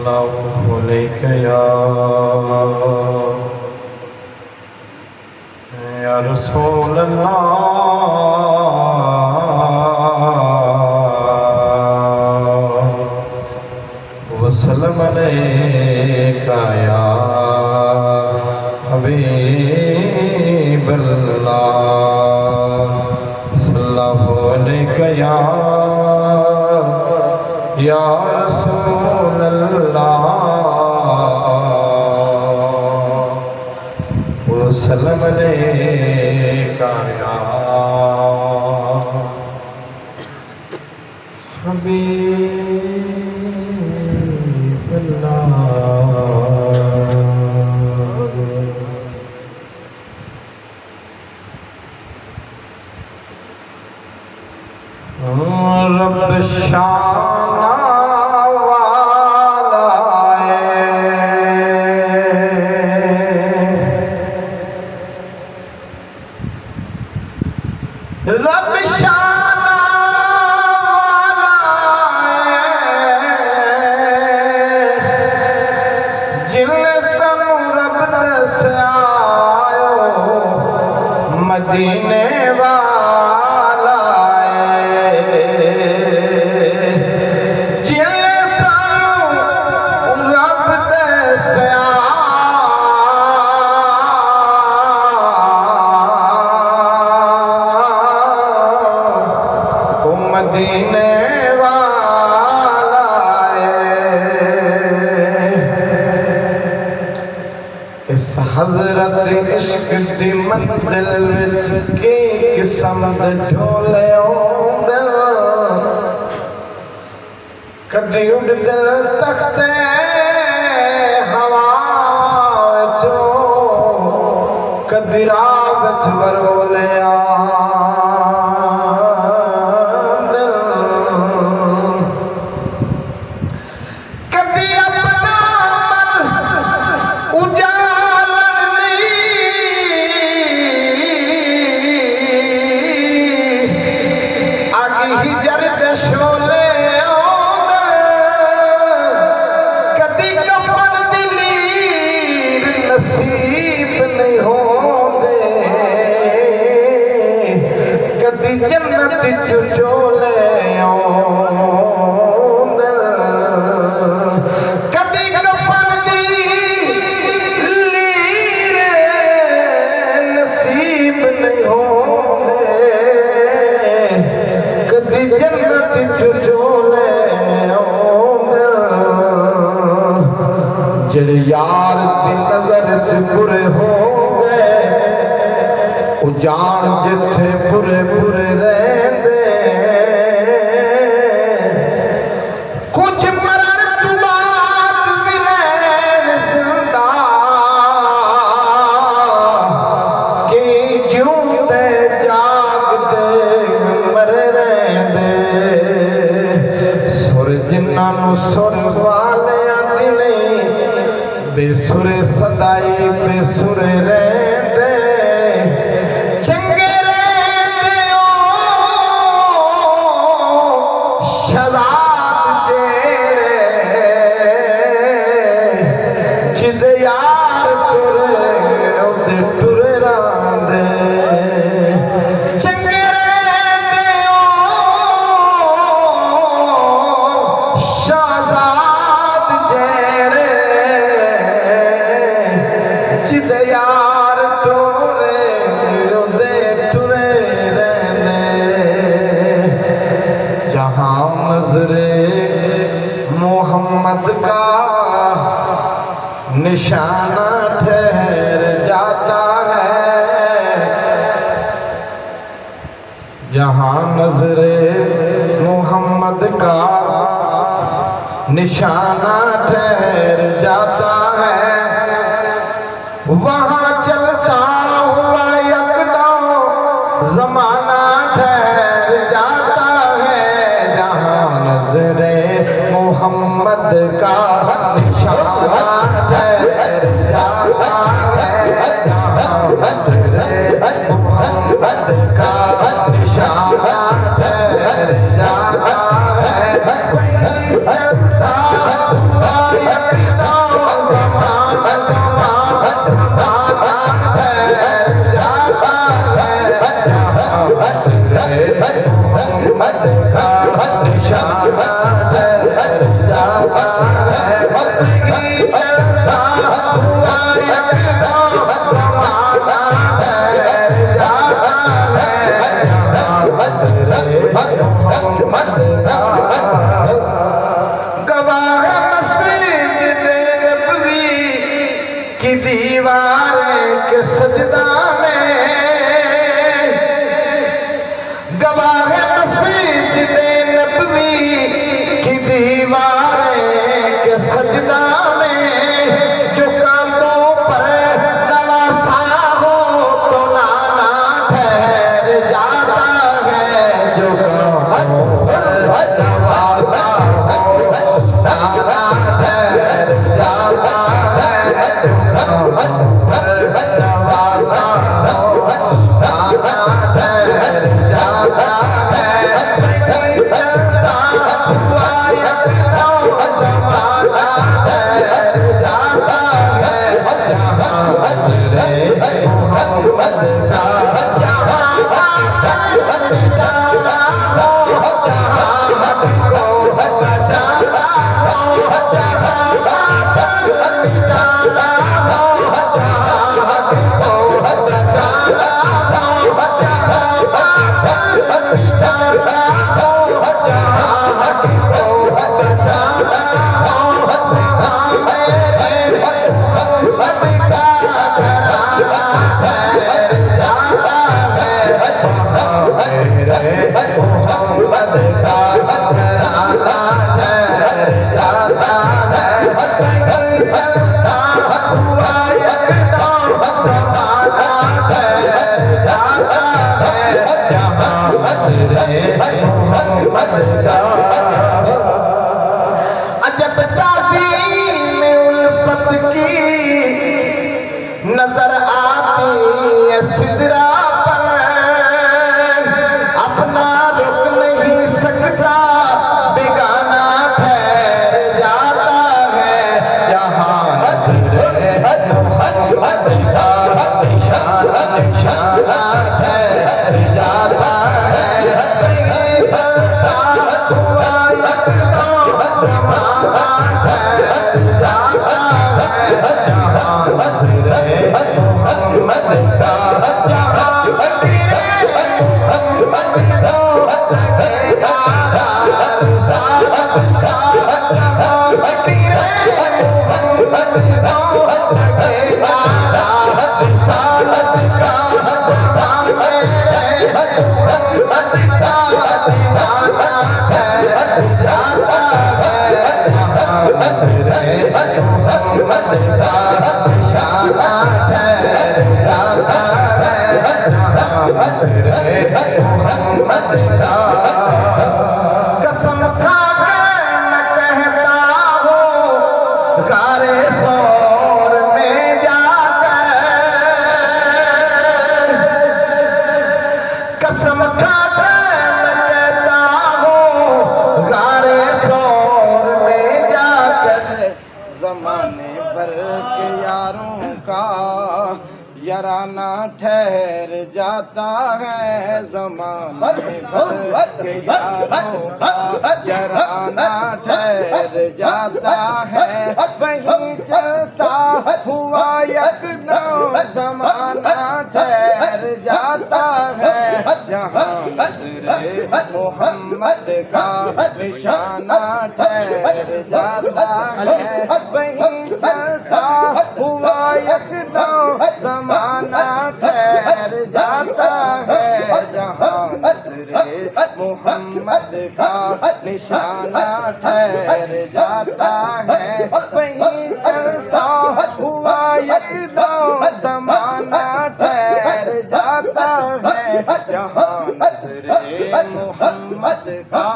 اللہ علیک یا رسول اللہ وسلم علیک یا حبیب اللہ صلی اللہ علیک یا رسول اللہ وسلم علیک یا حبیب اللہ رب شانہ والا رب شانہ والا جن سنو رب دس آئو مدینے والا مدینے والا اس حضرت عشق دی منزل وچ کی قسم دے جھولے دل کدی اڑ دل تختے ہوا وچوں کدی راہ وچ ورولے جنت جو چولے دل کدی کفن دی لیر نصیب نہیں ہوندے کدی جنت جو چولے دل جڑے یار دی نظر چ برے ہو گئے او جان جتھے برے برے رہندے کچھ مرن تو بعد بھی رہن زندہ کہ جیوندے جاگدے مر رہندے سر جنہاں نوں سر والے آندی نہیں بے سر صدائی بے سر رہندے چنگے رہندے ہو شہزاد جیڑے جد یار ٹرے اودے ٹرے راندے چنگے رہندے ہو شہزاد جیڑے جد یار ٹرے جہاں نظر محمد کا نشانہ ٹھہر جاتا ہے جہاں نظر محمد کا نشانہ ٹھہر جاتا ہے وہاں چلتا ہوا یکدم زمانہ ٹھہر جاتا ہے جہاں نظر محمد کا نشانہ ٹھہر جاتا ہے جہاں نظر محمد کا نشانہ ٹھہر جاتا ہے دیوار کے سجدہ میں گواہ مسجد نبوی کی دیوار کے سجدہ میں جو کانٹوں پر نواسا ہو تو نانا ٹھہر جاتا ہے جو کانٹوں پر نواسا ہو نانا ٹھہر جاتا ہے عجب تعظیم الفت کی نظر آتی ہے سدرا پر اپنا رک نہیں سکتا بیگانہ ٹھہر جاتا ہے جہاں محمد کا نشانہ ٹھہر جاتا ہے قسم کھا کے میں کہتا ہوں غار ثور میں جا کر قسم کھا کے میں کہتا ہوں غار ثور میں جا کر زمانے بھر کے یاروں کا یارانہ ٹھہر جاتا ہے زمانے بھر کے یاروں کا یارانہ ٹھہر جاتا ہے وہیں چلتا ہوا یکدم زمانہ ٹھہر جاتا ہے جہاں نظر محمد کا نشانہ ٹھہر جاتا ہے وہیں چلتا ہوا یکدم زمانہ ٹھہر جاتا ہے جہاں نظر محمد کا نشانہ ٹھہر جاتا ہے وہیں چلتا ہوا یکدم زمانہ ٹھہر جاتا ہے جہاں نظر محمد کا